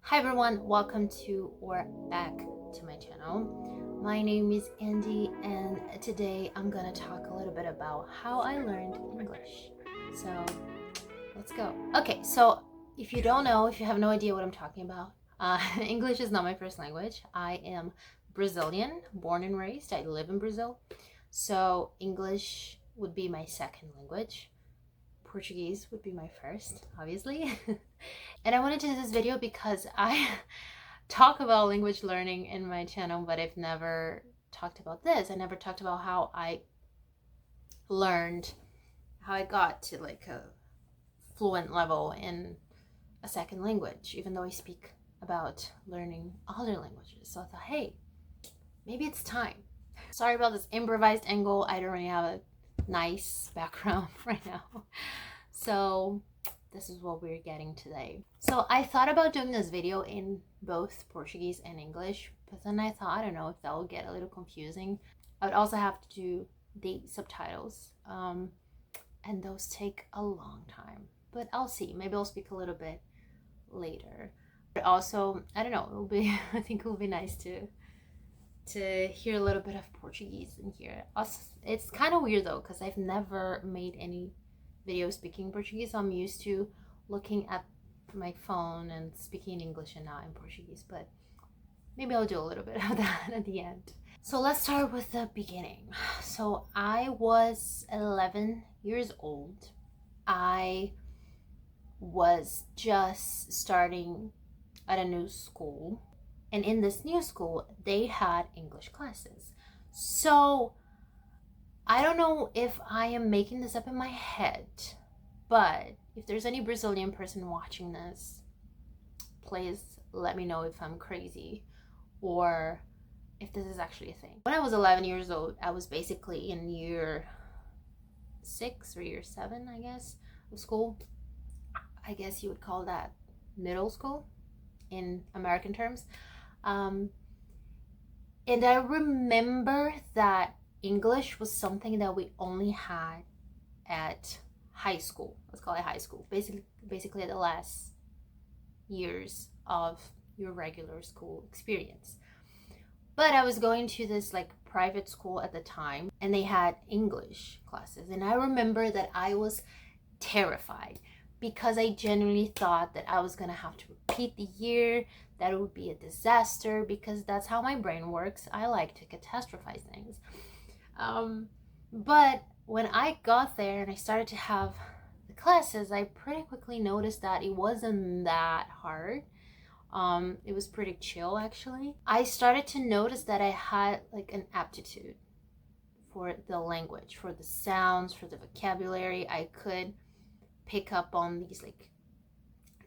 Hi everyone, welcome to or back to my channel. My name is Andy and today I'm gonna talk a little bit about how I learned English. So let's go. Okay, so if you don't know, if you have no idea what I'm talking about, English is not my first language. I am Brazilian, born and raised. I live in Brazil. So English would be my second language. Portuguese would be my first, obviously. And I wanted to do this video because I talk about language learning in my channel, but I've never talked about this. I never talked about how I learned, how I got to like a fluent level in a second language, even though I speak about learning other languages. So I thought, hey, maybe it's time. Sorry about this improvised angle. I don't really have a nice background right now. So this is what we're getting today. So I thought about doing this video in both Portuguese and English, but then I thought, I don't know if that will get a little confusing. I would also have to do the subtitles, and those take a long time. But I'll see. Maybe I'll speak a little bit later. But also, I don't know. It'll be. I think it will be nice to hear a little bit of Portuguese in here. Also, it's kind of weird though, because I've never made any video speaking Portuguese. I'm used to looking at my phone and speaking English and not in Portuguese, but maybe I'll do a little bit of that at the end. So let's start with the beginning. So I was 11 years old. I was just starting at a new school, and in this new school they had English classes. So I don't know if I am making this up in my head, but if there's any Brazilian person watching this, please let me know if I'm crazy or if this is actually a thing. When I was 11 years old, I was basically in year 6 or year 7, I guess, of school. I guess you would call that middle school in American terms. And I remember that English was something that we only had at high school. Let's call it high school. Basically at the last years of your regular school experience. But I was going to this like private school at the time, and they had English classes. And I remember that I was terrified because I genuinely thought that I was gonna have to repeat the year, that it would be a disaster, because that's how my brain works. I like to catastrophize things. But when I got there and I started to have the classes, I pretty quickly noticed that it wasn't that hard. It was pretty chill actually. I started to notice that I had like an aptitude for the language, for the sounds, for the vocabulary. I could pick up on these like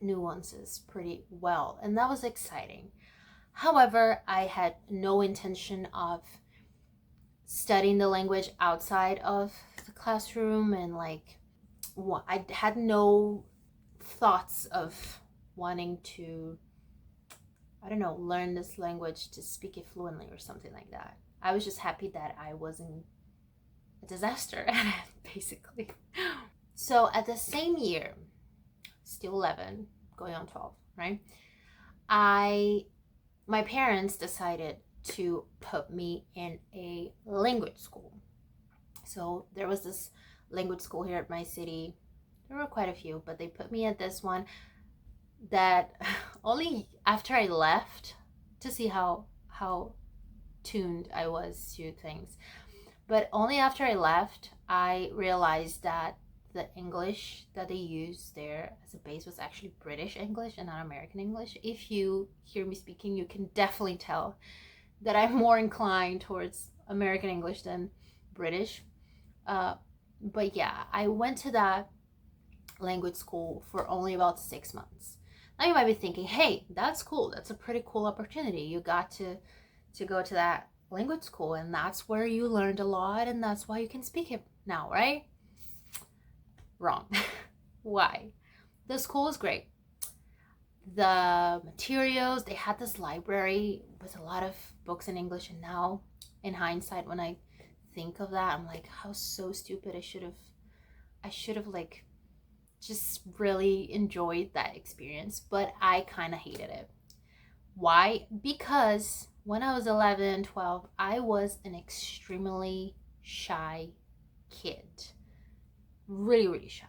nuances pretty well, and that was exciting. However, I had no intention of studying the language outside of the classroom, and like I had no thoughts of wanting to, I don't know, learn this language to speak it fluently or something like that. I was just happy that I wasn't a disaster at it, basically. So at the same year, still 11, going on 12, right? My parents decided to put me in a language school. So there was this language school here at my city. There were quite a few, but they put me at this one that only after I left to see how tuned I was to things. But only after I left, I realized that the English that they used there as a base was actually British English and not American English. If you hear me speaking, you can definitely tell that I'm more inclined towards American English than British. But yeah, I went to that language school for only about 6 months. Now you might be thinking, hey, that's cool. That's a pretty cool opportunity. You got to go to that language school, and that's where you learned a lot, and that's why you can speak it now, right? Wrong. Why? The school is great. The materials, they had this library with a lot of books in English, and now in hindsight, when I think of that, I'm like, how so stupid. I should have just really enjoyed that experience, but I kind of hated it. Why? Because when I was 11 and 12, I was an extremely shy kid. Really, really shy.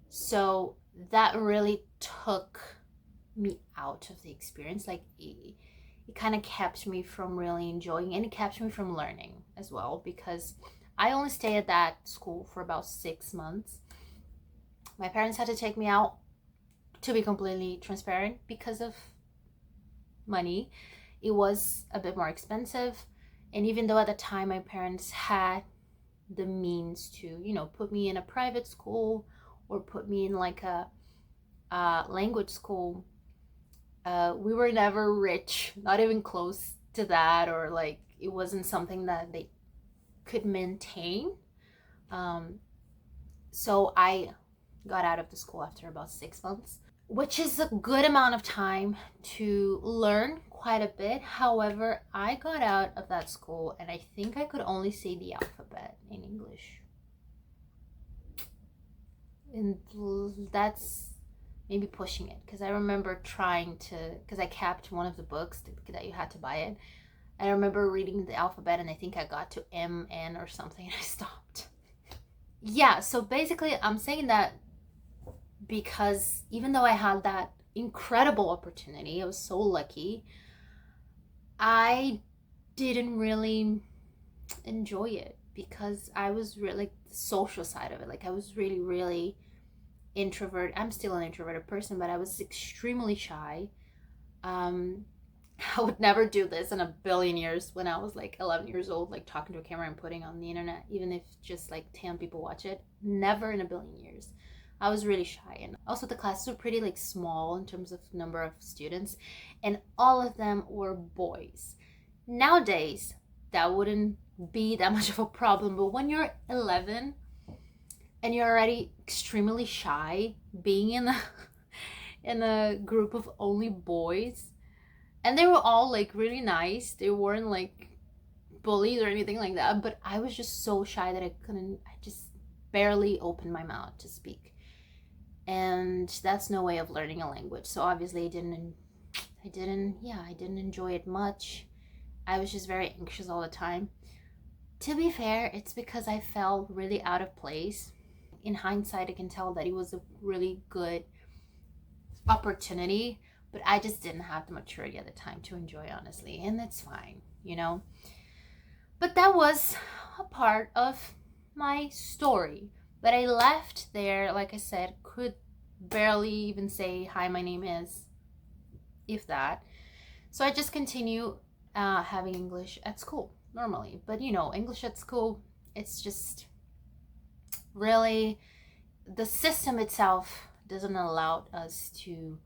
So that really took me out of the experience. Like it kind of kept me from really enjoying, and it kept me from learning as well, because I only stayed at that school for about 6 months. My parents had to take me out, to be completely transparent, because of money. It was a bit more expensive. And even though at the time my parents had the means to, put me in a private school or put me in like a language school, we were never rich, not even close to that, or like it wasn't something that they could maintain. So I got out of the school after about 6 months, which is a good amount of time to learn quite a bit. However, I got out of that school and I think I could only say the alphabet in English. And that's maybe pushing it, because I remember trying to, because I kept one of the books that you had to buy it. I remember reading the alphabet and I think I got to M, N or something and I stopped. Yeah, so basically I'm saying that because even though I had that incredible opportunity, I was so lucky, I didn't really enjoy it because I was really like the social side of it. Like I was really, really introvert. I'm still an introverted person, but I was extremely shy. Um, I would never do this in a billion years when I was like 11 years old, like talking to a camera and putting on the internet, even if just like 10 people watch it. Never in a billion years. I was really shy. And also the classes were pretty like small in terms of number of students, and all of them were boys. Nowadays, that wouldn't be that much of a problem, but when you're 11 and you're already extremely shy, being in a in a group of only boys, and they were all like really nice. They weren't like bullies or anything like that, but I was just so shy that I just barely opened my mouth to speak. And that's no way of learning a language. So obviously I didn't enjoy it much. I was just very anxious all the time. To be fair, it's because I felt really out of place. In hindsight, I can tell that it was a really good opportunity, but I just didn't have the maturity at the time to enjoy, honestly, and that's fine. But that was a part of my story. But I left there, like I said, could barely even say, hi, my name is, if that. So I just continue having English at school normally. But English at school, it's just really, the system itself doesn't allow us to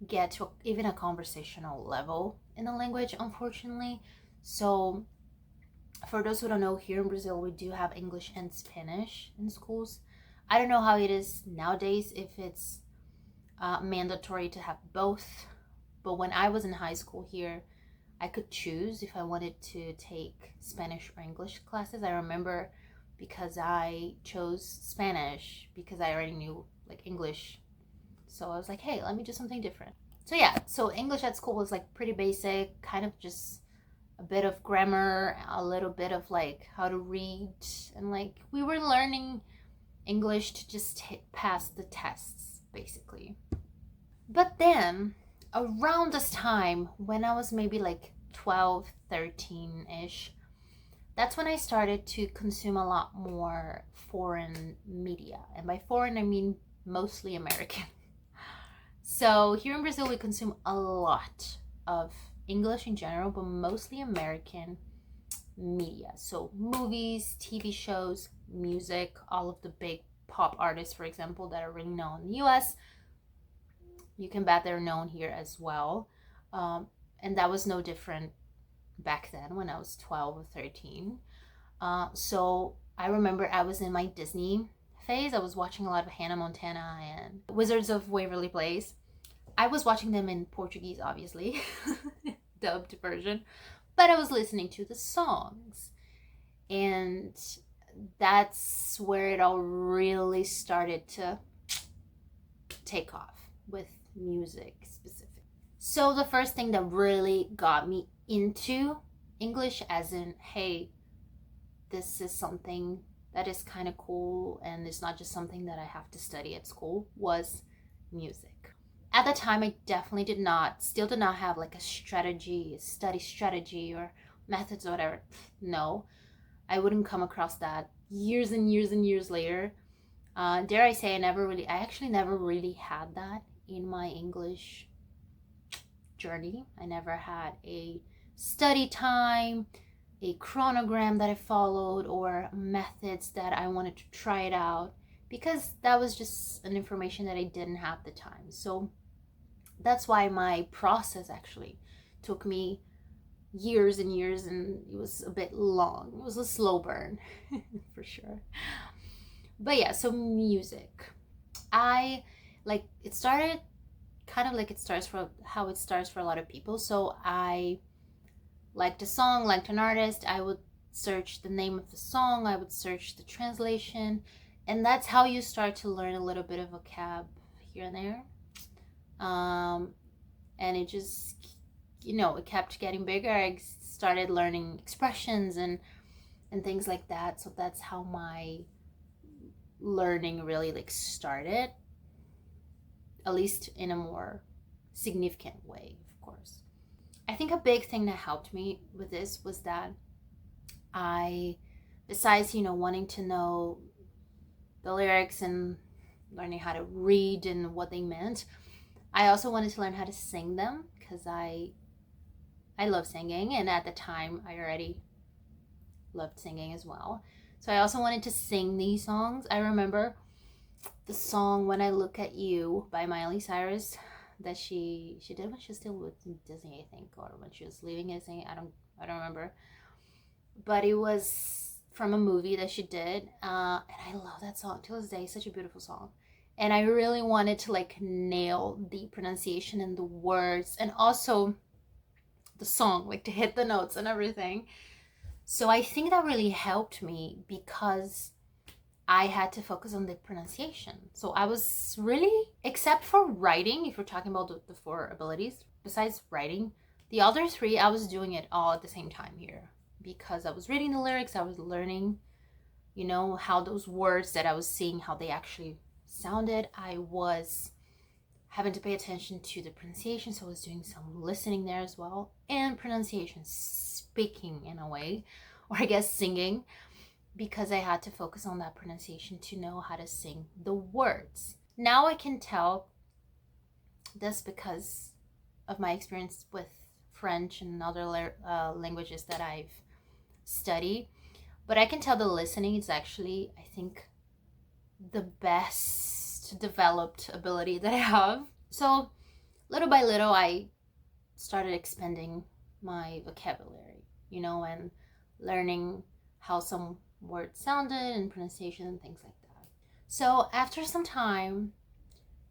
get to even a conversational level in the language, unfortunately. So for those who don't know, here in Brazil we do have English and Spanish in schools. I don't know how it is nowadays, if it's mandatory to have both, but when I was in high school here, I could choose if I wanted to take Spanish or English classes. I remember, because I chose Spanish because I already knew like English, so I was like, hey, let me do something different. So yeah, so English at school was like pretty basic, kind of just a bit of grammar, a little bit of like how to read, and like we were learning English to just pass the tests basically. But then around this time, when I was maybe like 12, 13-ish, that's when I started to consume a lot more foreign media. And by foreign, I mean mostly American. So here in Brazil, we consume a lot of English in general, but mostly American media. So movies, TV shows, music, all of the big pop artists, for example, that are really known in the US, you can bet they're known here as well. And that was no different back then when I was 12 or 13. So I remember I was in my Disney phase. I was watching a lot of Hannah Montana and Wizards of Waverly Place. I was watching them in Portuguese, obviously, dubbed version, but I was listening to the songs. And that's where it all really started to take off with music specific. So the first thing that really got me into English, as in, hey, this is something that is kind of cool and it's not just something that I have to study at school, was music. At the time, I definitely still did not have like a strategy, a study strategy or methods or whatever. No, I wouldn't come across that years and years and years later. Dare I say, I actually never really had that in my English journey. I never had a study time, a chronogram that I followed, or methods that I wanted to try it out, because that was just an information that I didn't have at the time. So that's why my process actually took me years and years, and it was a bit long. It was a slow burn for sure. But yeah, so music. I like it started kind of like it starts for how it starts for a lot of people. So I liked a song, liked an artist, I would search the name of the song, I would search the translation, and that's how you start to learn a little bit of vocab here and there. And it just, it kept getting bigger. I started learning expressions and things like that. So that's how my learning really like started, at least in a more significant way, of course. I think a big thing that helped me with this was that I, besides, wanting to know the lyrics and learning how to read and what they meant, I also wanted to learn how to sing them, because I love singing, and at the time I already loved singing as well. So I also wanted to sing these songs. I remember the song "When I Look at You" by Miley Cyrus that she did when she was still with Disney, I think, or when she was leaving Disney. I don't remember, but it was from a movie that she did, and I love that song till this day. Such a beautiful song, and I really wanted to like nail the pronunciation and the words, and also the song, like to hit the notes and everything. So I think that really helped me, because I had to focus on the pronunciation. So I was really, except for writing, if we're talking about the four abilities, besides writing, the other three, I was doing it all at the same time here, because I was reading the lyrics, I was learning, how those words that I was seeing, how they actually sounded. I was having to pay attention to the pronunciation, so I was doing some listening there as well, and pronunciation, speaking in a way, or I guess singing, because I had to focus on that pronunciation to know how to sing the words. Now I can tell this because of my experience with French and other languages that I've studied, but I can tell the listening is actually, I think, the best developed ability that I have. So little by little, I started expanding my vocabulary, and learning how some words sounded and pronunciation and things like that. So after some time,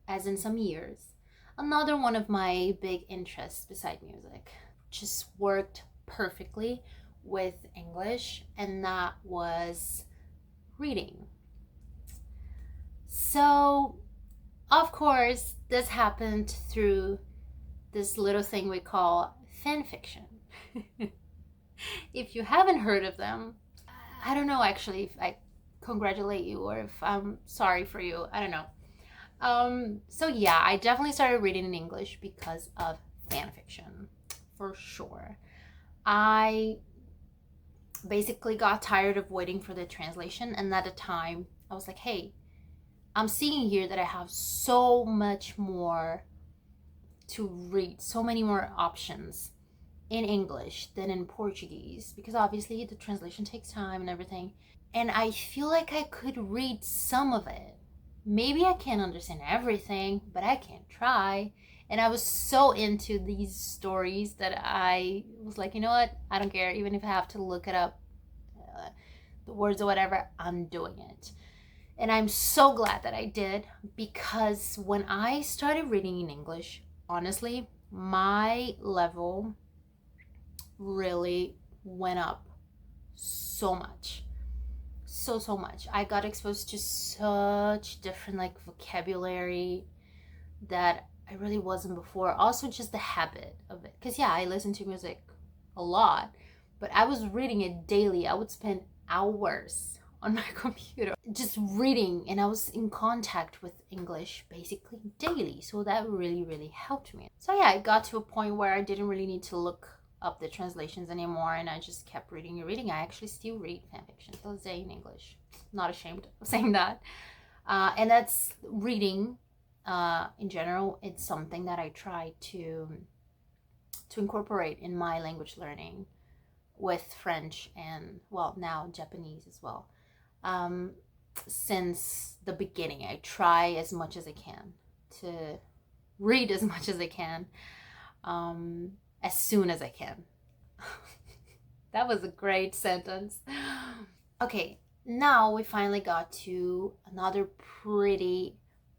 as in some years, another one of my big interests beside music just worked perfectly with English, and that was reading. So, of course, this happened through this little thing we call fan fiction. If you haven't heard of them, I don't know actually if I congratulate you or if I'm sorry for you. I don't know. So yeah, I definitely started reading in English because of fan fiction, for sure. I basically got tired of waiting for the translation, and at the time I was like, hey, I'm seeing here that I have so much more to read, so many more options in English than in Portuguese, because obviously the translation takes time and everything. And I feel like I could read some of it. Maybe I can't understand everything, but I can try. And I was so into these stories that I was like, you know what? I don't care. Even if I have to look it up, the words or whatever, I'm doing it. And I'm so glad that I did, because when I started reading in English, honestly, my level really went up so much. So much. I got exposed to such different like vocabulary that I really wasn't before. Also, just the habit of it. Because, yeah, I listen to music a lot, but I was reading it daily. I would spend hours on my computer just reading, and I was in contact with English basically daily. So that really, really helped me. So, yeah, it got to a point where I didn't really need to look up the translations anymore, and I just kept reading and reading. I actually still read fanfiction till this day in English. Not ashamed of saying that. And that's reading in general. It's something that I try to incorporate in my language learning with French and, well, now Japanese as well. Since the beginning, I try as much as I can to read as much as I can, as soon as I can. That was a great sentence. Okay, now we finally got to another pretty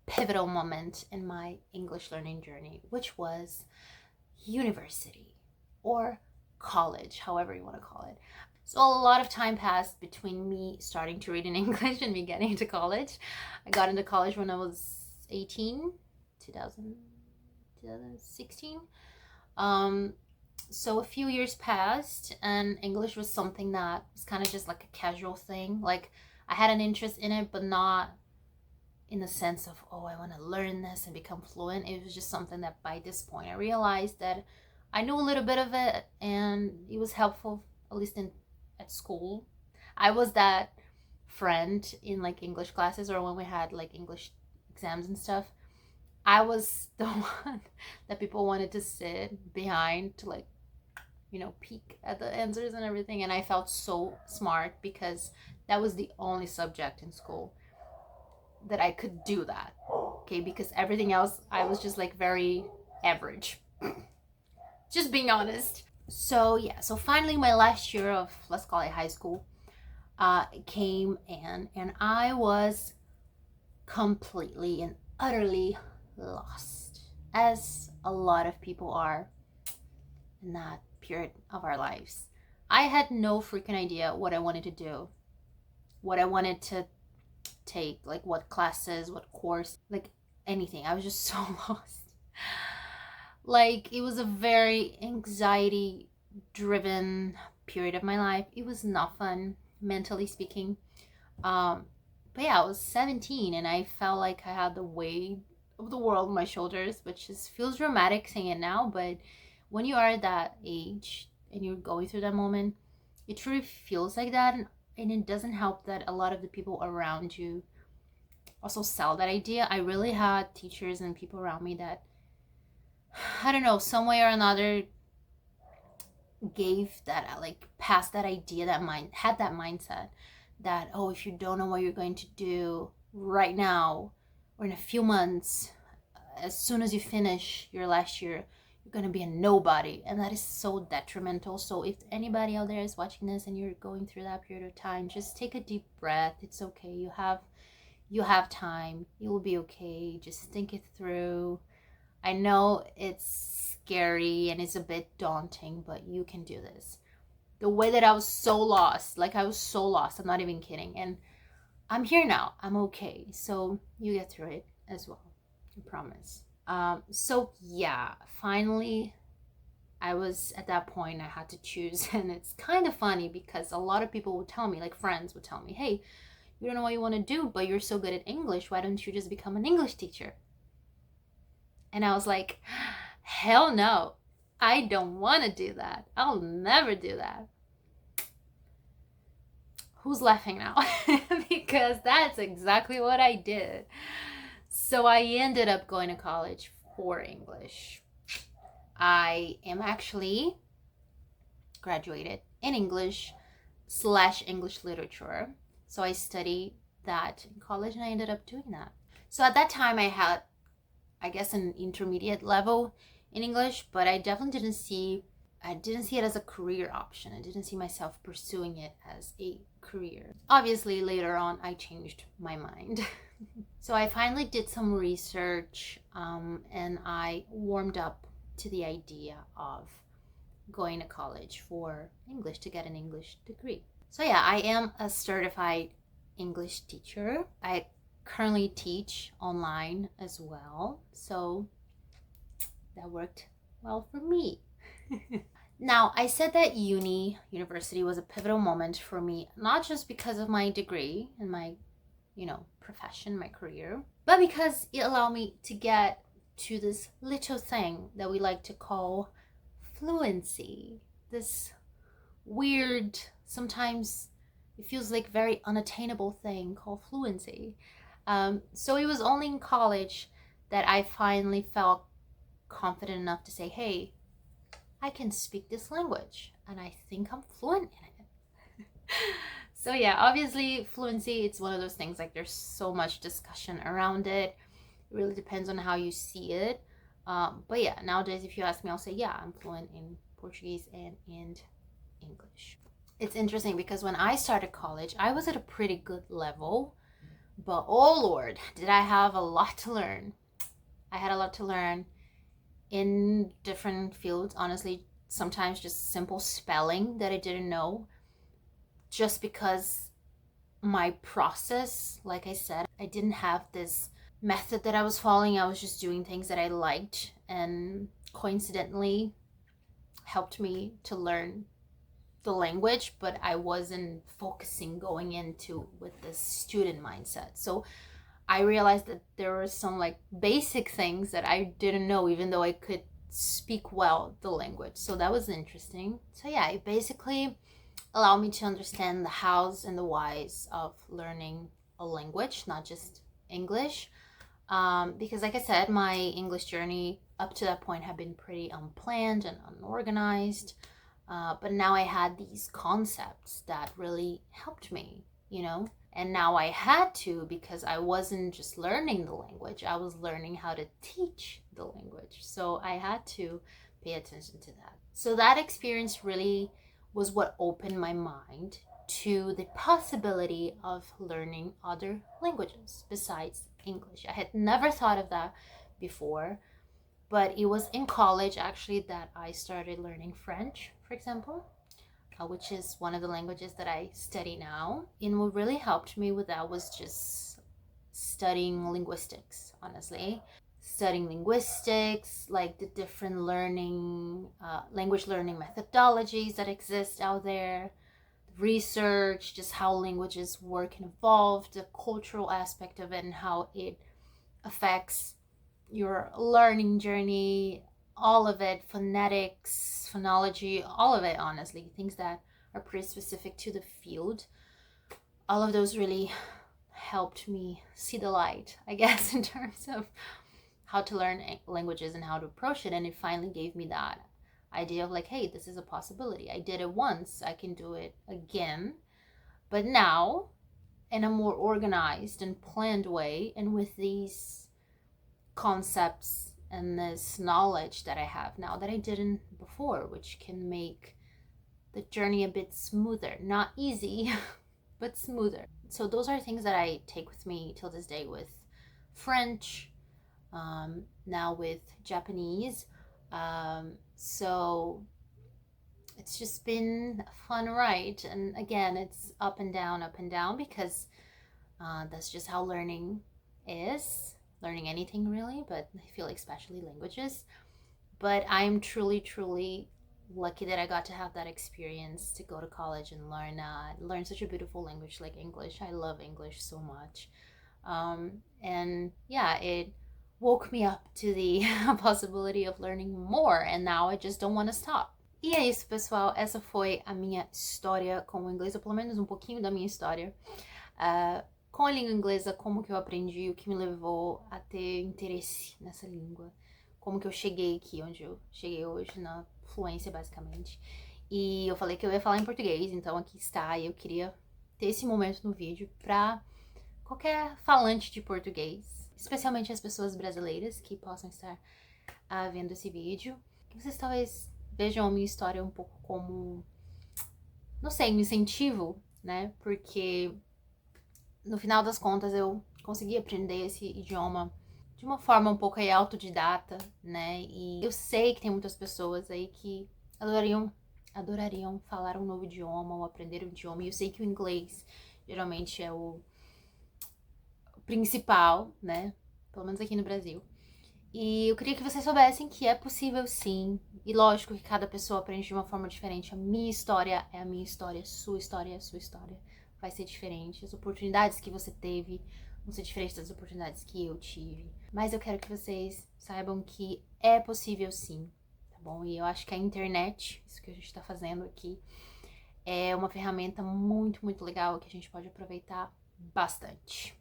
pivotal moment in my English learning journey, which was university or college, however you want to call it. So a lot of time passed between me starting to read in English and me getting into college. I got into college when I was 18, 2016. So a few years passed, and English was something that was kind of just like a casual thing. Like, I had an interest in it, but not in the sense of, oh, I want to learn this and become fluent. It was just something that by this point I realized that I knew a little bit of it, and it was helpful, at least at school. I was that friend in like English classes, or when we had like English exams and stuff. I was the one that people wanted to sit behind to, like, peek at the answers and everything. And I felt so smart because that was the only subject in school that I could do that. Okay, because everything else, I was just like very average. Just being honest. So yeah, so finally my last year of, let's call it high school, came and I was completely and utterly lost, as a lot of people are in that period of our lives. I had no freaking idea what I wanted to do, what I wanted to take, like what classes, what course, like anything. I was just so lost. Like, it was a very anxiety driven period of my life. It was not fun, mentally speaking. But yeah, I was 17 and I felt like I had the weight of the world on my shoulders, which just feels dramatic saying it now, but when you are at that age and you're going through that moment, it truly feels like that. And it doesn't help that a lot of the people around you also sell that idea. I really had teachers and people around me that, I don't know, some way or another gave that, like, passed that idea, had that mindset that, oh, if you don't know what you're going to do right now or in a few months, as soon as you finish your last year, you're going to be a nobody. And that is so detrimental. So if anybody out there is watching this and you're going through that period of time, just take a deep breath. It's okay. You have time. You will be okay. Just think it through. I know it's scary and it's a bit daunting, but you can do this. The way that I was so lost, I'm not even kidding. And I'm here now. I'm okay. So you get through it as well. I promise. So yeah, finally, I was at that point, I had to choose. And it's kind of funny because a lot of people would tell me, like friends would tell me, hey, you don't know what you want to do, but you're so good at English. Why don't you just become an English teacher? And I was like, hell no, I don't want to do that. I'll never do that. Who's laughing now? Because that's exactly what I did. So I ended up going to college for English. I am actually graduated in English / English literature. So I studied that in college and I ended up doing that. So at that time I had, I guess, an intermediate level in English, but I definitely didn't see it as a career option. I didn't see myself pursuing it as a career. Obviously, later on, I changed my mind. So I finally did some research and I warmed up to the idea of going to college for English to get an English degree. So yeah, I am a certified English teacher. I currently teach online as well. So that worked well for me. Now, I said that university was a pivotal moment for me, not just because of my degree and my, profession, my career, but because it allowed me to get to this little thing that we like to call fluency. This weird, sometimes it feels like very unattainable thing called fluency. So it was only in college that I finally felt confident enough to say, hey, I can speak this language and I think I'm fluent in it. So yeah, obviously fluency, it's one of those things, like there's so much discussion around it. It really depends on how you see it. But yeah, nowadays if you ask me, I'll say, yeah, I'm fluent in Portuguese and in English. It's interesting because when I started college, I was at a pretty good level, but oh Lord, did I have a lot to learn. I had a lot to learn in different fields, honestly, sometimes just simple spelling that I didn't know, just because my process, like I said, I didn't have this method that I was following. I was just doing things that I liked and coincidentally helped me to learn the language, but I wasn't focusing going into with this student mindset. So I realized that there were some like basic things that I didn't know, even though I could speak well the language. So that was interesting. So yeah, it basically allowed me to understand the hows and the whys of learning a language, not just English. Because like I said, my English journey up to that point had been pretty unplanned and unorganized. But now I had these concepts that really helped me, And now I had to, because I wasn't just learning the language, I was learning how to teach the language. So I had to pay attention to that. So that experience really was what opened my mind to the possibility of learning other languages besides English. I had never thought of that before, but it was in college actually that I started learning French, for example, which is one of the languages that I study now. And what really helped me with that was just studying linguistics, honestly. Studying linguistics, like the different language learning methodologies that exist out there, research, just how languages work and evolve, the cultural aspect of it, and how it affects your learning journey, all of it, phonetics, phonology, all of it, honestly, things that are pretty specific to the field. All of those really helped me see the light, I guess, in terms of how to learn languages and how to approach it. And it finally gave me that idea of like, hey, this is a possibility. I did it once, I can do it again. But now, in a more organized and planned way, and with these concepts and this knowledge that I have now that I didn't before, which can make the journey a bit smoother. Not easy, but smoother. So those are things that I take with me till this day with French, now with Japanese. So it's just been a fun ride. And again, it's up and down, because that's just how learning is. Learning anything really, but I feel like especially languages. But I'm truly lucky that I got to have that experience to go to college and learn such a beautiful language like English. I love English so much. And yeah, it woke me up to the possibility of learning more, and now I just don't want to stop. E é isso, pessoal. Essa foi a minha história com o inglês, ou pelo menos um pouquinho da minha história. Com a língua inglesa, como que eu aprendi, o que me levou a ter interesse nessa língua, como que eu cheguei aqui onde eu cheguei hoje, na fluência, basicamente. E eu falei que eu ia falar em português, então aqui está, e eu queria ter esse momento no vídeo para qualquer falante de português, especialmente as pessoas brasileiras que possam estar vendo esse vídeo, que vocês talvez vejam a minha história um pouco como, não sei, um incentivo, né? Porque no final das contas eu consegui aprender esse idioma de uma forma um pouco aí autodidata, né? E eu sei que tem muitas pessoas aí que adorariam falar um novo idioma ou aprender um idioma. E eu sei que o inglês geralmente é o principal, né? Pelo menos aqui no Brasil. E eu queria que vocês soubessem que é possível sim. E lógico que cada pessoa aprende de uma forma diferente. A minha história é a minha história, a sua história é a sua história. Vai ser diferente. As oportunidades que você teve vão ser diferentes das oportunidades que eu tive. Mas eu quero que vocês saibam que é possível sim, tá bom? E eu acho que a internet, isso que a gente tá fazendo aqui, é uma ferramenta muito, muito legal que a gente pode aproveitar bastante.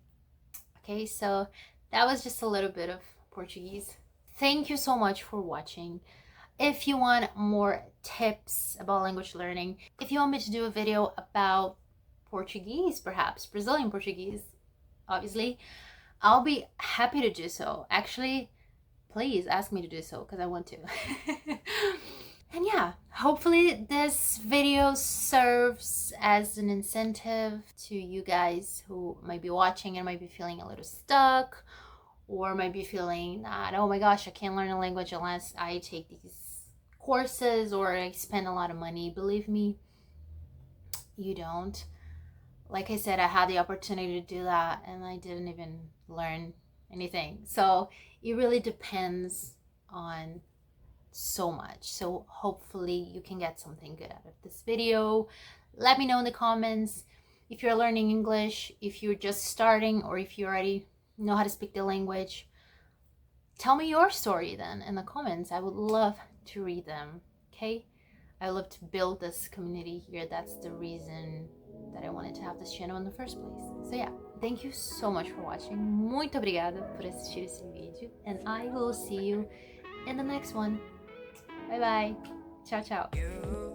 Okay, so that was just a little bit of Portuguese. Thank you so much for watching. If you want more tips about language learning, if you want me to do a video about Portuguese, perhaps Brazilian Portuguese, obviously, I'll be happy to do so. Actually, please ask me to do so because I want to. And yeah, hopefully this video serves as an incentive to you guys who might be watching and might be feeling a little stuck, or might be feeling that, oh my gosh, I can't learn a language unless I take these courses or I spend a lot of money. Believe me, you don't. Like I said, I had the opportunity to do that and I didn't even learn anything. So it really depends on so much. So hopefully you can get something good out of this video. Let me know in the comments if you're learning English, if you're just starting, or if you already know how to speak the language. Tell me your story then in the comments. I would love to read them. Okay, I love to build this community here. That's the reason that I wanted to have this channel in the first place. So yeah, thank you so much for watching. Muito obrigada por assistir esse vídeo, and I will see you in the next one. Bye bye. Tchau, tchau.